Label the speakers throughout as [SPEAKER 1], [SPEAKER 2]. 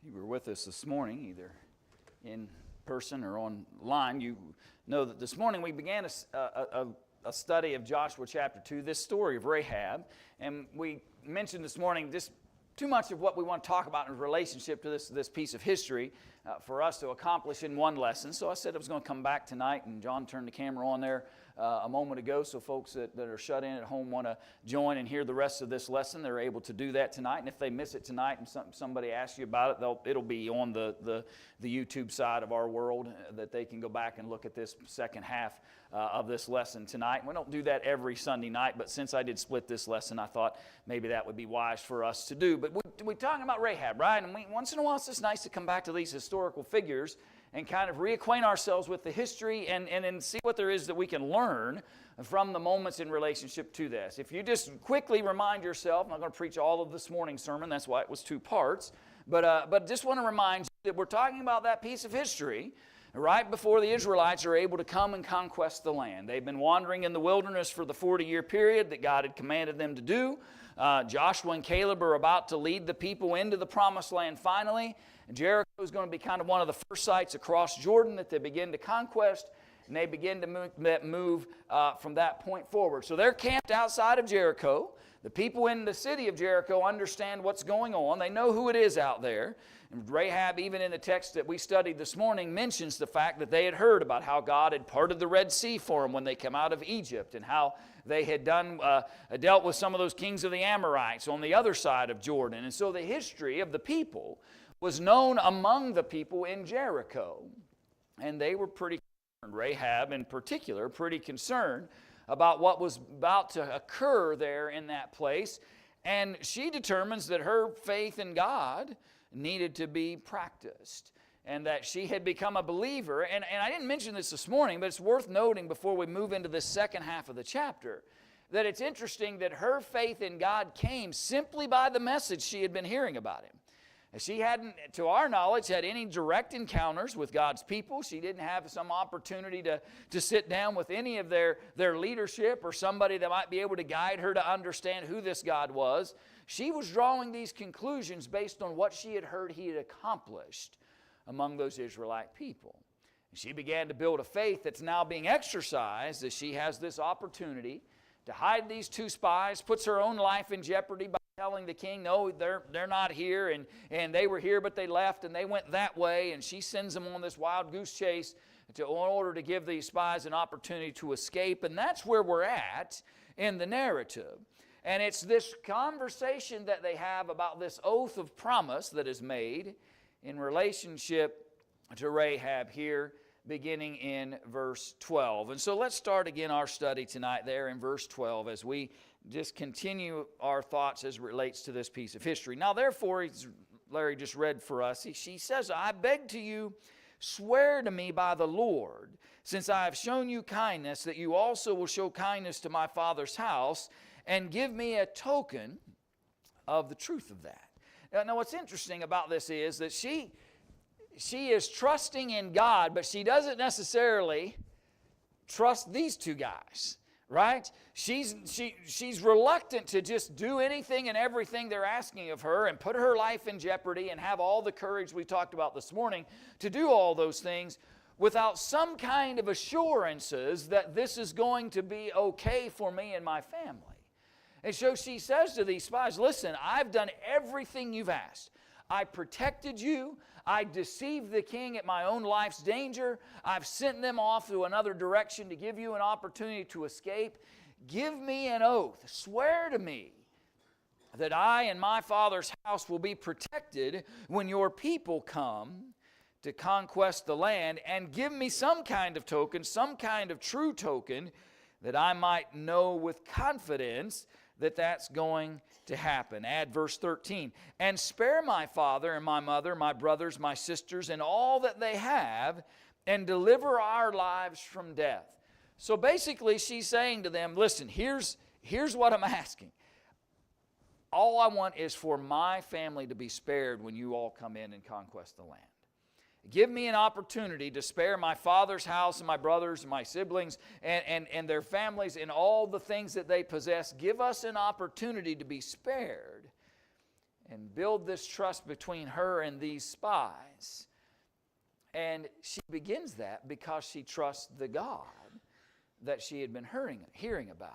[SPEAKER 1] If you were with us this morning, either in person or online, you know that this morning we began a study of Joshua chapter 2, this story of Rahab. And we mentioned this morning just too much of what we want to talk about in relationship to this piece of history for us to accomplish in one lesson. So I said I was going to come back tonight, and John turned the camera on there a moment ago, so folks that are shut in at home want to join and hear the rest of this lesson, they're able to do that tonight. And if they miss it tonight and somebody asks you about it, it'll be on the YouTube side of our world that they can go back and look at this second half of this lesson tonight. And we don't do that every Sunday night, but since I did split this lesson, I thought maybe that would be wise for us to do. But we're talking about Rahab, right? And once in a while it's just nice to come back to these historical figures and kind of reacquaint ourselves with the history and see what there is that we can learn from the moments in relationship to this. If you just quickly remind yourself, I'm not going to preach all of this morning's sermon, that's why it was 2 parts, but just want to remind you that we're talking about that piece of history right before the Israelites are able to come and conquest the land. They've been wandering in the wilderness for the 40-year period that God had commanded them to do. Joshua and Caleb are about to lead the people into the promised land finally. Jericho is going to be kind of one of the first sites across Jordan that they begin to conquest, and they begin to move from that point forward. So they're camped outside of Jericho. The people in the city of Jericho understand what's going on. They know who it is out there. And Rahab, even in the text that we studied this morning, mentions the fact that they had heard about how God had parted the Red Sea for them when they came out of Egypt, and how they had dealt with some of those kings of the Amorites on the other side of Jordan. And so the history of the people was known among the people in Jericho. And they were pretty concerned, Rahab in particular, pretty concerned about what was about to occur there in that place. And she determines that her faith in God needed to be practiced, and that she had become a believer. And I didn't mention this morning, but it's worth noting before we move into the second half of the chapter, that it's interesting that her faith in God came simply by the message she had been hearing about Him. She hadn't, to our knowledge, had any direct encounters with God's people. She didn't have some opportunity to sit down with any of their leadership or somebody that might be able to guide her to understand who this God was. She was drawing these conclusions based on what she had heard He had accomplished among those Israelite people. She began to build a faith that's now being exercised as she has this opportunity to hide these 2 spies, puts her own life in jeopardy by telling the king, no, they're not here, and they were here, but they left, and they went that way, and she sends them on this wild goose chase in order to give these spies an opportunity to escape. And that's where we're at in the narrative. And it's this conversation that they have about this oath of promise that is made in relationship to Rahab here, beginning in verse 12. And so let's start again our study tonight there in verse 12 as we just continue our thoughts as it relates to this piece of history. Now therefore, Larry just read for us, she says, I beg to you, swear to me by the Lord, since I have shown you kindness, that you also will show kindness to my father's house, and give me a token of the truth of that. Now what's interesting about this is that she is trusting in God, but she doesn't necessarily trust these 2 guys, right? She's reluctant to just do anything and everything they're asking of her and put her life in jeopardy and have all the courage we talked about this morning to do all those things without some kind of assurances that this is going to be okay for me and my family. And so she says to these spies, listen, I've done everything you've asked. I protected you. I deceived the king at my own life's danger. I've sent them off to another direction to give you an opportunity to escape. Give me an oath. Swear to me that I and my father's house will be protected when your people come to conquest the land, and give me some kind of token, some kind of true token, that I might know with confidence that that's going to happen. Add verse 13. And spare my father and my mother, my brothers, my sisters, and all that they have, and deliver our lives from death. So basically she's saying to them, listen, here's what I'm asking. All I want is for my family to be spared when you all come in and conquest the land. Give me an opportunity to spare my father's house and my brothers and my siblings and their families and all the things that they possess. Give us an opportunity to be spared. and build this trust between her and these spies. And she begins that because she trusts the God that she had been hearing about.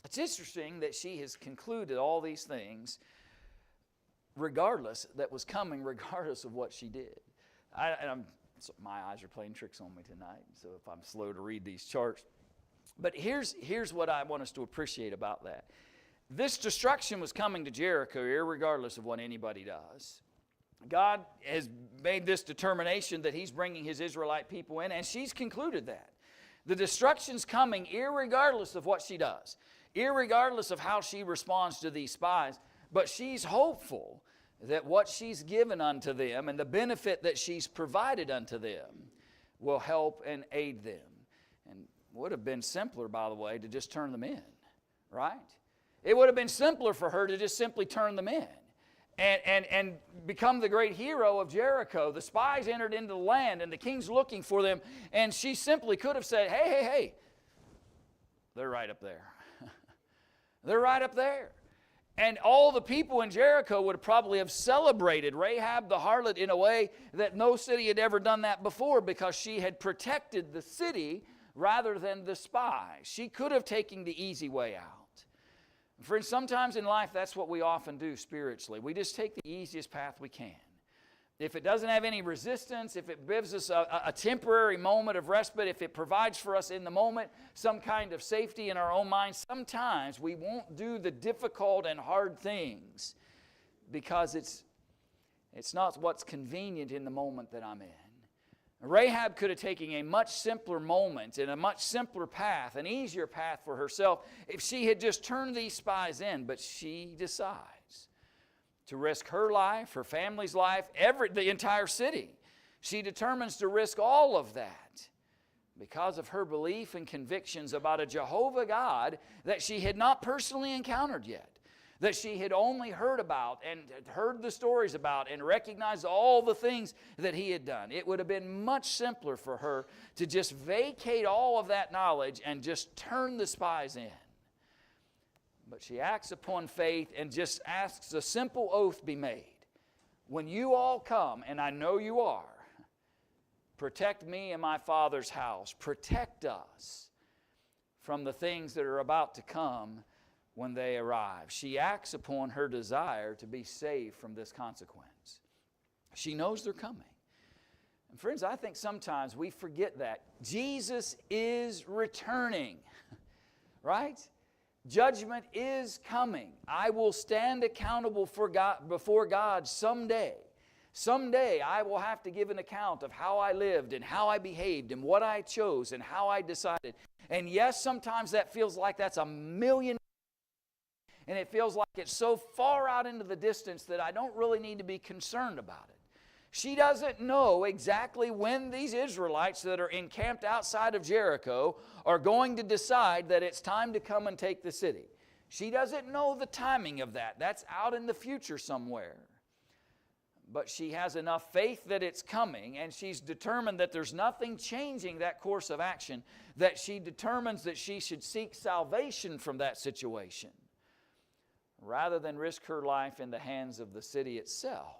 [SPEAKER 1] It's interesting that she has concluded all these things regardless of what she did. My eyes are playing tricks on me tonight, so if I'm slow to read these charts. But here's what I want us to appreciate about that. This destruction was coming to Jericho irregardless of what anybody does. God has made this determination that He's bringing His Israelite people in, and she's concluded that. The destruction's coming irregardless of what she does, irregardless of how she responds to these spies, but she's hopeful that what she's given unto them and the benefit that she's provided unto them will help and aid them. And would have been simpler, by the way, to just turn them in, right? It would have been simpler for her to just simply turn them in and become the great hero of Jericho. The spies entered into the land, and the king's looking for them, and she simply could have said, hey, they're right up there. They're right up there. And all the people in Jericho would probably have celebrated Rahab the harlot in a way that no city had ever done that before, because she had protected the city rather than the spies. She could have taken the easy way out. Friends, sometimes in life that's what we often do spiritually. We just take the easiest path we can. If it doesn't have any resistance, if it gives us a temporary moment of respite, if it provides for us in the moment some kind of safety in our own minds, sometimes we won't do the difficult and hard things because it's not what's convenient in the moment that I'm in. Rahab could have taken a much simpler moment and a much simpler path, an easier path for herself, if she had just turned these spies in, but she decides to risk her life, her family's life, the entire city. She determines to risk all of that because of her belief and convictions about a Jehovah God that she had not personally encountered yet, that she had only heard about and heard the stories about and recognized all the things that He had done. It would have been much simpler for her to just vacate all of that knowledge and just turn the spies in. But she acts upon faith and just asks a simple oath be made. When you all come, and I know you are, protect me and my Father's house. Protect us from the things that are about to come when they arrive. She acts upon her desire to be saved from this consequence. She knows they're coming. And friends, I think sometimes we forget that. Jesus is returning, right? Judgment is coming. I will stand accountable before God someday. Someday I will have to give an account of how I lived and how I behaved and what I chose and how I decided. And yes, sometimes that feels like that's a million, and it feels like it's so far out into the distance that I don't really need to be concerned about it. She doesn't know exactly when these Israelites that are encamped outside of Jericho are going to decide that it's time to come and take the city. She doesn't know the timing of that. That's out in the future somewhere. But she has enough faith that it's coming, and she's determined that there's nothing changing that course of action, that she determines that she should seek salvation from that situation rather than risk her life in the hands of the city itself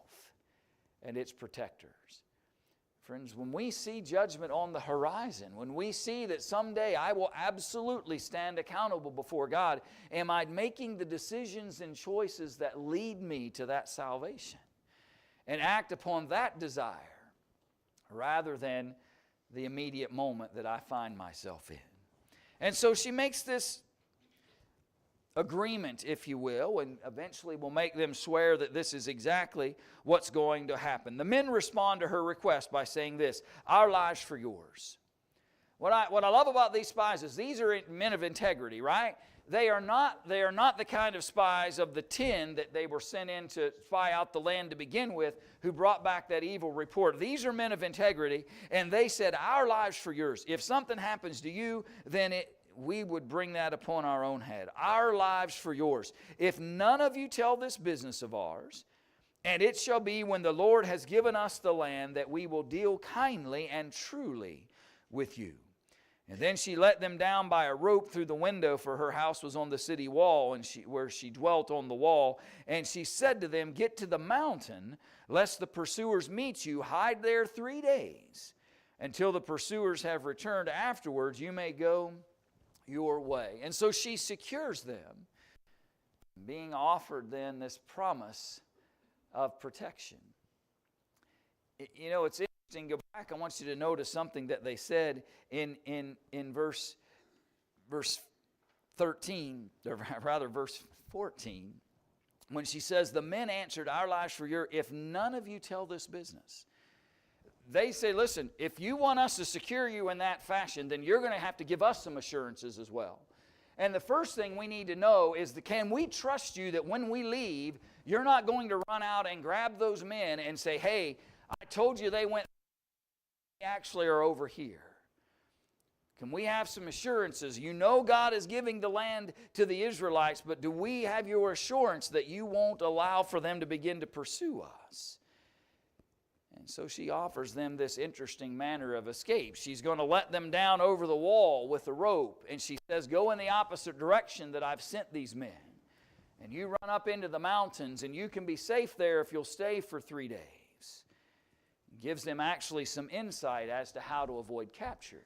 [SPEAKER 1] and its protectors. Friends, when we see judgment on the horizon, when we see that someday I will absolutely stand accountable before God, am I making the decisions and choices that lead me to that salvation? And act upon that desire rather than the immediate moment that I find myself in. And so she makes this agreement, if you will, and eventually will make them swear that this is exactly what's going to happen. The men respond to her request by saying this: our lives for yours. What I love about these spies is these are men of integrity, right? They are not the kind of spies of the 10 that they were sent in to spy out the land to begin with, who brought back that evil report. These are men of integrity, and they said, our lives for yours. If something happens to you, then we would bring that upon our own head. Our lives for yours. If none of you tell this business of ours, and it shall be when the Lord has given us the land that we will deal kindly and truly with you. And then she let them down by a rope through the window, for her house was on the city wall, and where she dwelt on the wall. And she said to them, get to the mountain, lest the pursuers meet you. Hide there 3 days. Until the pursuers have returned afterwards, you may go your way. And so she secures them, being offered then this promise of protection. You know, it's interesting. Go back. I want you to notice something that they said in verse 13, or rather verse 14, when she says, the men answered, our lives for your, if none of you tell this business. They say, listen, if you want us to secure you in that fashion, then you're going to have to give us some assurances as well. And the first thing we need to know is, can we trust you that when we leave, you're not going to run out and grab those men and say, hey, I told you they went, they actually are over here. Can we have some assurances? You know God is giving the land to the Israelites, but do we have your assurance that you won't allow for them to begin to pursue us? And so she offers them this interesting manner of escape. She's going to let them down over the wall with a rope. And she says, go in the opposite direction that I've sent these men. And you run up into the mountains, and you can be safe there if you'll stay for 3 days. It gives them actually some insight as to how to avoid capture.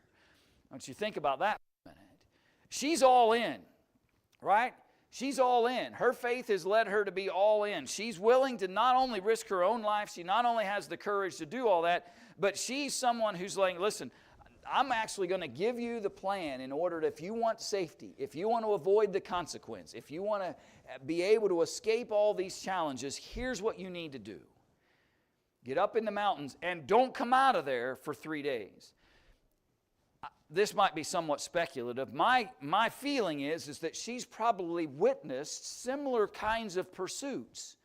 [SPEAKER 1] Don't you think about that for a minute. She's all in, right? She's all in. Her faith has led her to be all in. She's willing to not only risk her own life, she not only has the courage to do all that, but she's someone who's like, listen, I'm actually going to give you the plan in order that if you want safety, if you want to avoid the consequence, if you want to be able to escape all these challenges, here's what you need to do. Get up in the mountains and don't come out of there for 3 days. This might be somewhat speculative. My feeling is that she's probably witnessed similar kinds of pursuits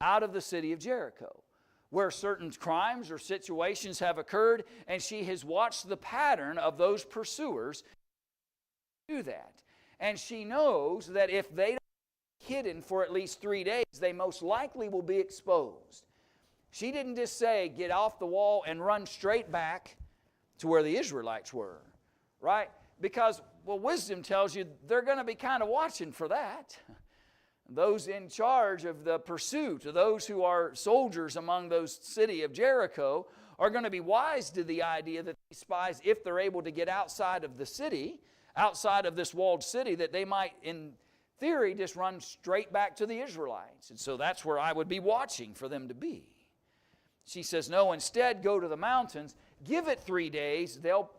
[SPEAKER 1] out of the city of Jericho, where certain crimes or situations have occurred, and she has watched the pattern of those pursuers do that. And she knows that if they don't be hidden for at least 3 days, they most likely will be exposed. She didn't just say, get off the wall and run straight back to where the Israelites were. Right? Because, well, wisdom tells you they're going to be kind of watching for that. Those in charge of the pursuit, those who are soldiers among those city of Jericho, are going to be wise to the idea that these spies, if they're able to get outside of the city, outside of this walled city, that they might, in theory, just run straight back to the Israelites. And so that's where I would be watching for them to be. She says, no, instead go to the mountains, give it 3 days, they'll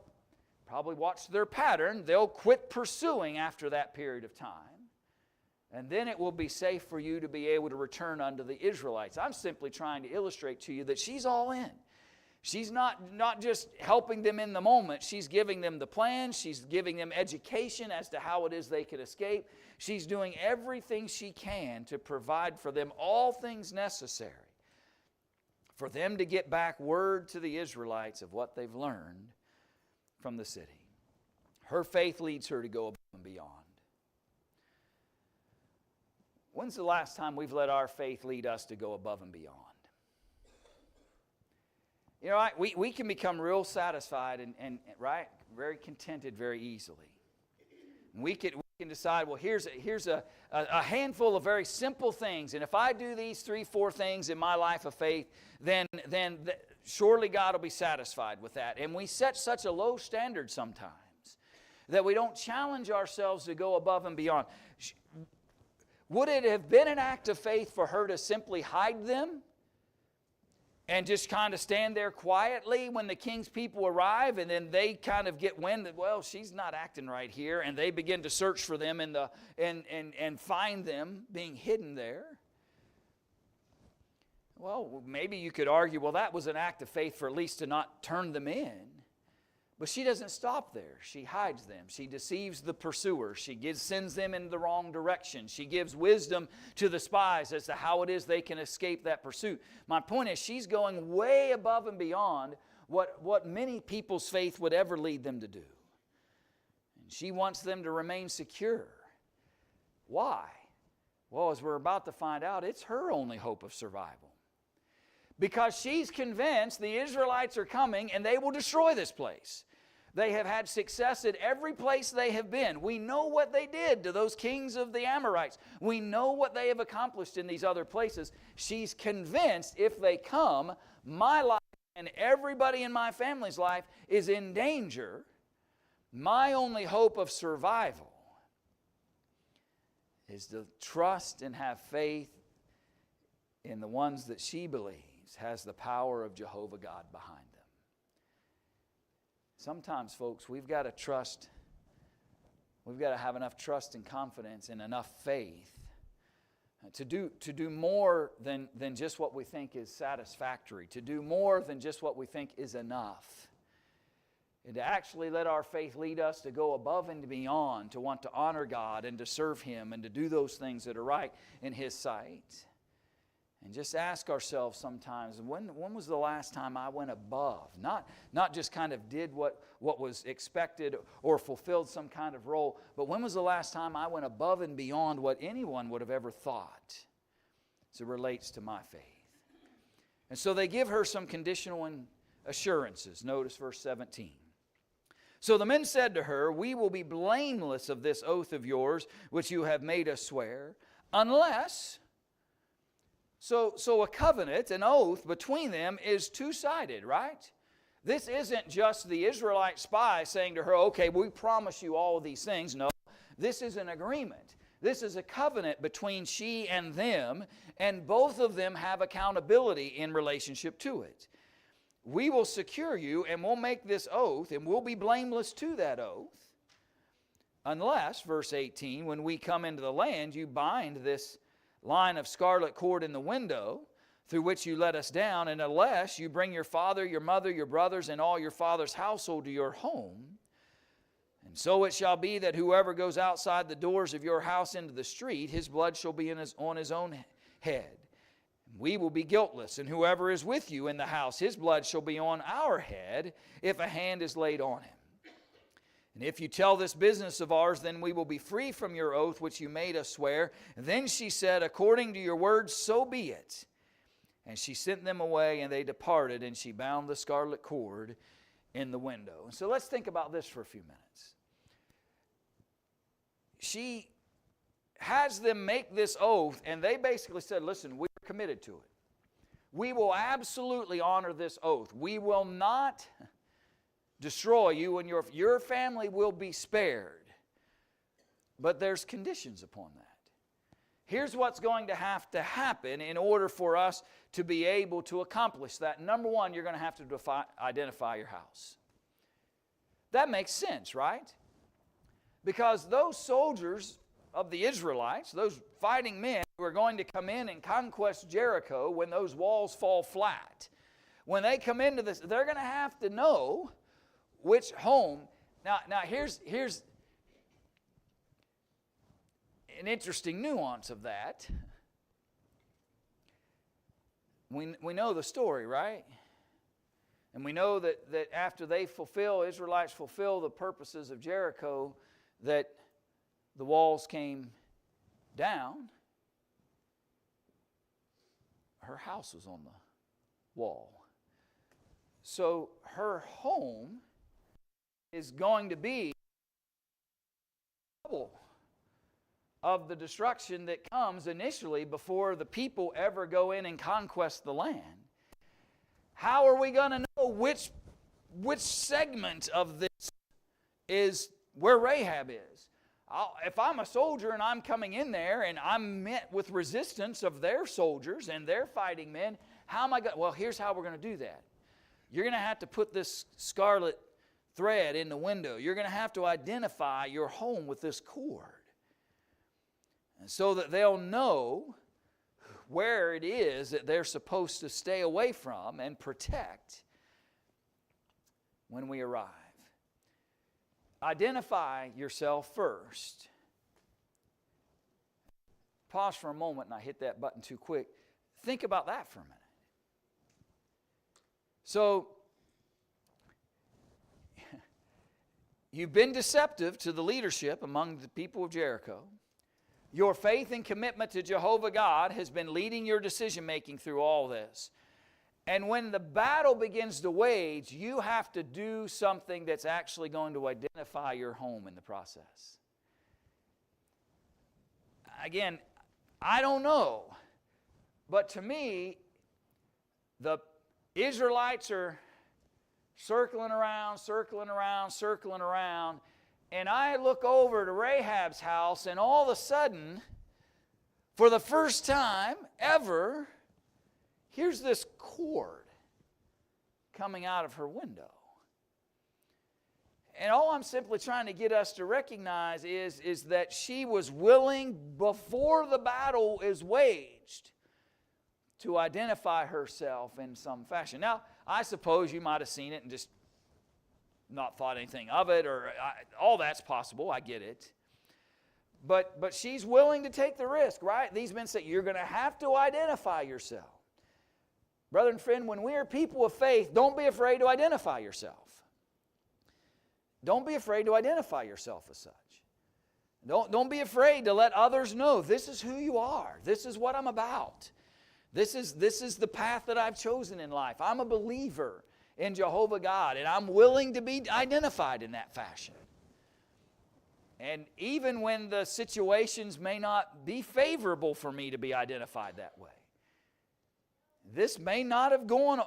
[SPEAKER 1] probably watch their pattern. They'll quit pursuing after that period of time. And then it will be safe for you to be able to return unto the Israelites. I'm simply trying to illustrate to you that she's all in. She's not just helping them in the moment. She's giving them the plan. She's giving them education as to how it is they could escape. She's doing everything she can to provide for them all things necessary for them to get back word to the Israelites of what they've learned from the city. Her faith leads her to go above and beyond. When's the last time we've let our faith lead us to go above and beyond? You know, we can become real satisfied and right, very contented very easily. We can decide, well, here's a handful of very simple things, and if I do these 3-4 things in my life of faith, then surely God will be satisfied with that. And we set such a low standard sometimes that we don't challenge ourselves to go above and beyond. Would it have been an act of faith for her to simply hide them and just kind of stand there quietly when the king's people arrive, and then they kind of get wind that, well, she's not acting right here, and they begin to search for them and find them being hidden there? Well, maybe you could argue, well, that was an act of faith for at least to not turn them in. But she doesn't stop there. She hides them. She deceives the pursuers. She sends them in the wrong direction. She gives wisdom to the spies as to how it is they can escape that pursuit. My point is, she's going way above and beyond what many people's faith would ever lead them to do. And she wants them to remain secure. Why? Well, as we're about to find out, it's her only hope of survival. Because she's convinced the Israelites are coming and they will destroy this place. They have had success at every place they have been. We know what they did to those kings of the Amorites. We know what they have accomplished in these other places. She's convinced if they come, my life and everybody in my family's life is in danger. My only hope of survival is to trust and have faith in the ones that she believes has the power of Jehovah God behind them. Sometimes, folks, we've got to trust, we've got to have enough trust and confidence and enough faith to do more than just what we think is satisfactory, to do more than just what we think is enough. And to actually let our faith lead us to go above and beyond, to want to honor God and to serve Him and to do those things that are right in His sight. And just ask ourselves sometimes, when was the last time I went above? Not just kind of did what was expected or fulfilled some kind of role, but when was the last time I went above and beyond what anyone would have ever thought as it relates to my faith? And so they give her some conditional assurances. Notice verse 17. So the men said to her, we will be blameless of this oath of yours, which you have made us swear, unless... So a covenant, an oath between them is two-sided, right? This isn't just the Israelite spy saying to her, okay, we promise you all of these things. No, this is an agreement. This is a covenant between she and them, and both of them have accountability in relationship to it. We will secure you, and we'll make this oath, and we'll be blameless to that oath, unless, verse 18, when we come into the land, you bind this line of scarlet cord in the window through which you let us down, and unless you bring your father, your mother, your brothers, and all your father's household to your home. And so it shall be that whoever goes outside the doors of your house into the street, his blood shall be on his own head. We will be guiltless, and whoever is with you in the house, his blood shall be on our head if a hand is laid on him. And if you tell this business of ours, then we will be free from your oath which you made us swear. And then she said, according to your words, so be it. And she sent them away, and they departed, and she bound the scarlet cord in the window. And so let's think about this for a few minutes. She has them make this oath, and they basically said, listen, we're committed to it. We will absolutely honor this oath. We will not destroy you, and your family will be spared. But there's conditions upon that. Here's what's going to happen in order for us to be able to accomplish that. Number one, you're going to have to identify your house. That makes sense, right? Because those soldiers of the Israelites, those fighting men who are going to come in and conquest Jericho when those walls fall flat, when they come into this, they're going to have to know which home. Now here's an interesting nuance of that. We know the story, right? And we know that after Israelites fulfill the purposes of Jericho, that the walls came down. Her house was on the wall. So her home is going to be double of the destruction that comes initially before the people ever go in and conquest the land. How are we going to know which segment of this is where Rahab is? If I'm a soldier and I'm coming in there and I'm met with resistance of their soldiers and their fighting men, how am I going? Well, here's how we're going to do that. You're going to have to put this scarlet thread in the window. You're going to have to identify your home with this cord, and so that they'll know where it is that they're supposed to stay away from and protect when we arrive. Identify yourself first. Pause for a moment, and I hit that button too quick. Think about that for a minute. So, you've been deceptive to the leadership among the people of Jericho. Your faith and commitment to Jehovah God has been leading your decision-making through all this. And when the battle begins to wage, you have to do something that's actually going to identify your home in the process. Again, I don't know, but to me, the Israelites are circling around, and I look over to Rahab's house, and all of a sudden, for the first time ever, here's this cord coming out of her window. And all I'm simply trying to get us to recognize is that she was willing, before the battle is waged, to identify herself in some fashion. Now, I suppose you might have seen it and just not thought anything of it, or all that's possible, I get it. But she's willing to take the risk, right? These men say, you're going to have to identify yourself. Brother and friend, when we are people of faith, don't be afraid to identify yourself. Don't be afraid to identify yourself as such. Don't be afraid to let others know, this is who you are. This is what I'm about. This is the path that I've chosen in life. I'm a believer in Jehovah God, and I'm willing to be identified in that fashion. And even when the situations may not be favorable for me to be identified that way, this may not have gone,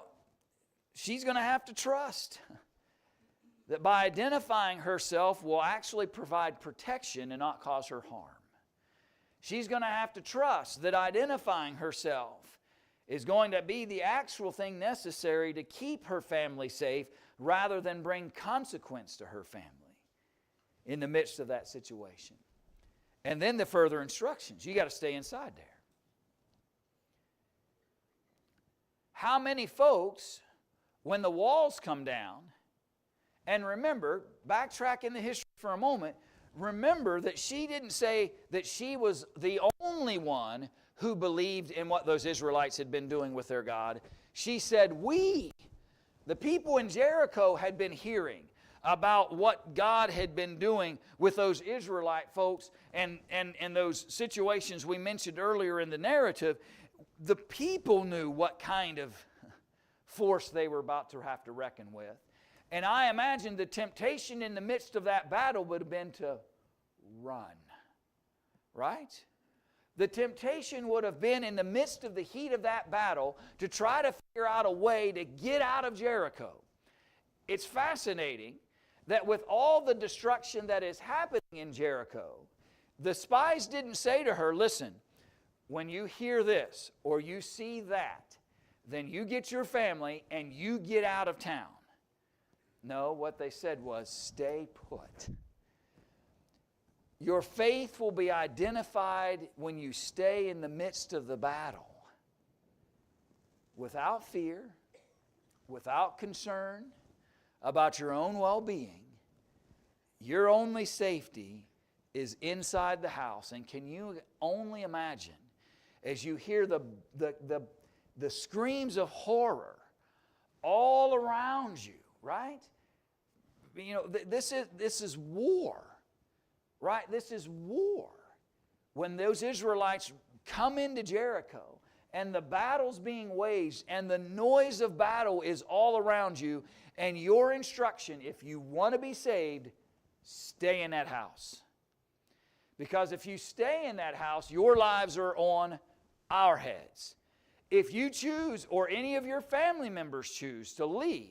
[SPEAKER 1] she's going to have to trust that by identifying herself will actually provide protection and not cause her harm. She's going to have to trust that identifying herself is going to be the actual thing necessary to keep her family safe rather than bring consequence to her family in the midst of that situation. And then the further instructions. You got to stay inside there. How many folks, when the walls come down, and remember, backtracking the history for a moment, remember that she didn't say that she was the only one who believed in what those Israelites had been doing with their God. She said, the people in Jericho, had been hearing about what God had been doing with those Israelite folks and those situations we mentioned earlier in the narrative. The people knew what kind of force they were about to have to reckon with. And I imagine the temptation in the midst of that battle would have been to run. Right? The temptation would have been, in the midst of the heat of that battle, to try to figure out a way to get out of Jericho. It's fascinating that with all the destruction that is happening in Jericho, the spies didn't say to her, listen, when you hear this or you see that, then you get your family and you get out of town. No, what they said was, stay put. Your faith will be identified when you stay in the midst of the battle. Without fear, without concern about your own well-being. Your only safety is inside the house. And can you only imagine, as you hear the screams of horror all around you, right? You know, this is war, right? This is war. When those Israelites come into Jericho and the battle's being waged and the noise of battle is all around you, and your instruction, if you want to be saved, stay in that house. Because if you stay in that house, your lives are on our heads. If you choose, or any of your family members choose to leave,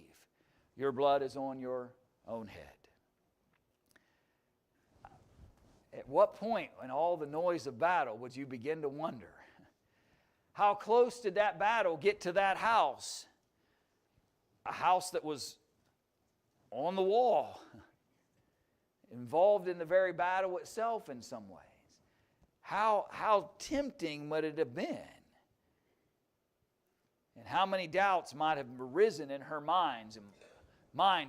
[SPEAKER 1] your blood is on your own head. At what point in all the noise of battle would you begin to wonder, how close did that battle get to that house? A house that was on the wall, involved in the very battle itself in some ways. How tempting would it have been? And how many doubts might have arisen in her mind,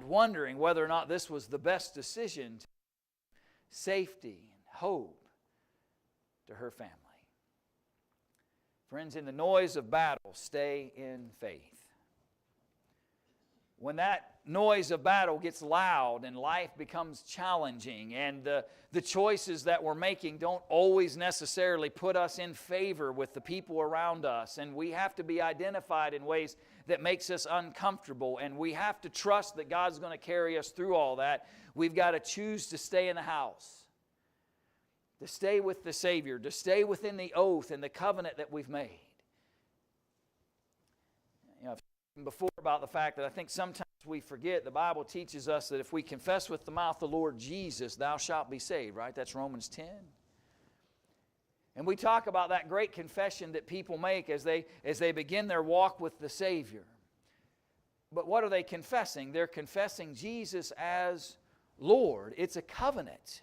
[SPEAKER 1] wondering whether or not this was the best decision to safety and hope to her family. Friends, in the noise of battle, stay in faith. when that noise of battle gets loud and life becomes challenging and the choices that we're making don't always necessarily put us in favor with the people around us, and we have to be identified in ways that makes us uncomfortable, and we have to trust that God's going to carry us through all that, we've got to choose to stay in the house, to stay with the Savior, to stay within the oath and the covenant that we've made. You know, I've spoken before about the fact that I think sometimes we forget the Bible teaches us that if we confess with the mouth the Lord Jesus, thou shalt be saved, right? That's Romans 10. And we talk about that great confession that people make as they begin their walk with the Savior. But what are they confessing? They're confessing Jesus as Lord. It's a covenant,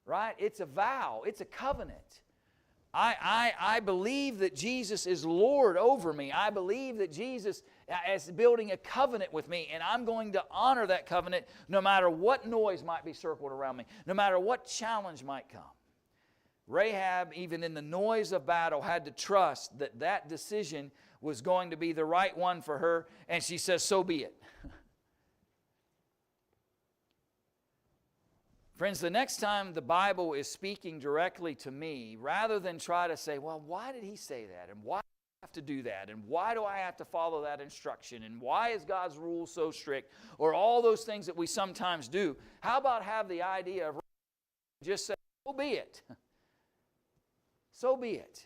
[SPEAKER 1] right? It's a vow. It's a covenant. I believe that Jesus is Lord over me. I believe that Jesus is building a covenant with me, and I'm going to honor that covenant no matter what noise might be circled around me, no matter what challenge might come. Rahab, even in the noise of battle, had to trust that that decision was going to be the right one for her, and she says, so be it. Friends, the next time the Bible is speaking directly to me, rather than try to say, well, why did he say that? And why do I have to do that? And why do I have to follow that instruction? And why is God's rule so strict? Or all those things that we sometimes do. How about have the idea of just say, so be it. So be it.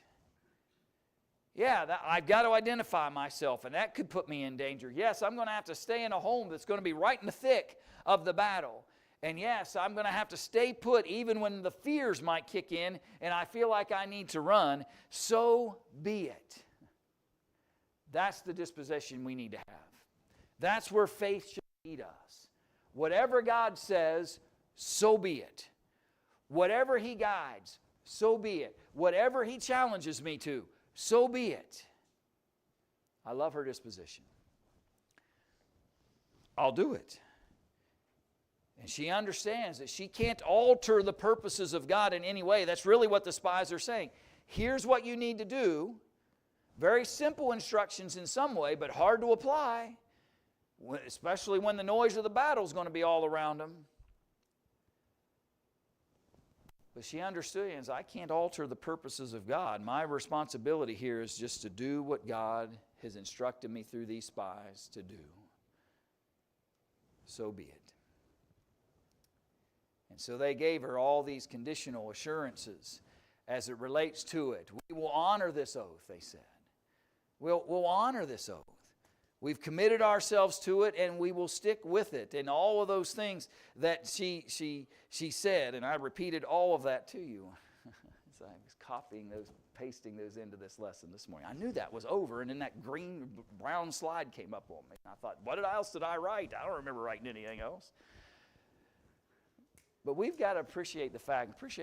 [SPEAKER 1] Yeah, I've got to identify myself, and that could put me in danger. Yes, I'm going to have to stay in a home that's going to be right in the thick of the battle. And yes, I'm going to have to stay put even when the fears might kick in and I feel like I need to run. So be it. That's the disposition we need to have. That's where faith should lead us. Whatever God says, so be it. Whatever He guides, so be it. Whatever He challenges me to, so be it. I love her disposition. I'll do it. And she understands that she can't alter the purposes of God in any way. That's really what the spies are saying. Here's what you need to do. Very simple instructions in some way, but hard to apply, especially when the noise of the battle is going to be all around them. But she understands, I can't alter the purposes of God. My responsibility here is just to do what God has instructed me through these spies to do. So be it. And so they gave her all these conditional assurances as it relates to it. We will honor this oath, they said. We'll honor this oath. We've committed ourselves to it, and we will stick with it. And all of those things that she said, and I repeated all of that to you as I was copying those, pasting those into this lesson this morning. I knew that was over, and then that brown slide came up on me. And I thought, what else did I write? I don't remember writing anything else. But we've got to appreciate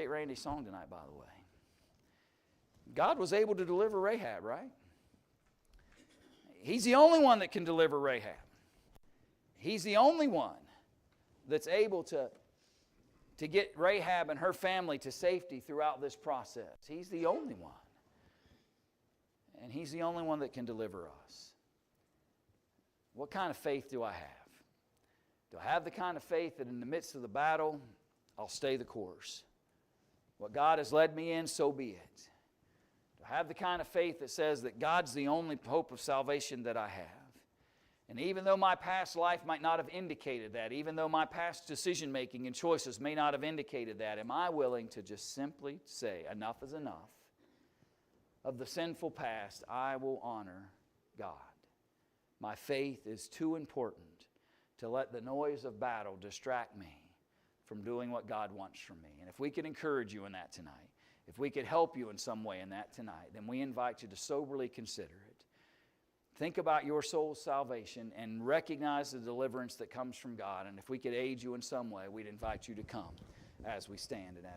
[SPEAKER 1] Randy's song tonight, by the way. God was able to deliver Rahab, right? He's the only one that can deliver Rahab. He's the only one that's able to get Rahab and her family to safety throughout this process. He's the only one. And He's the only one that can deliver us. What kind of faith do I have? Do I have the kind of faith that in the midst of the battle, I'll stay the course? What God has led me in, so be it. Do I have the kind of faith that says that God's the only hope of salvation that I have? And even though my past life might not have indicated that, even though my past decision-making and choices may not have indicated that, am I willing to just simply say, enough is enough of the sinful past, I will honor God. My faith is too important to let the noise of battle distract me from doing what God wants from me. And if we could encourage you in that tonight, if we could help you in some way in that tonight, then we invite you to soberly consider it. Think about your soul's salvation and recognize the deliverance that comes from God. And if we could aid you in some way, we'd invite you to come as we stand and as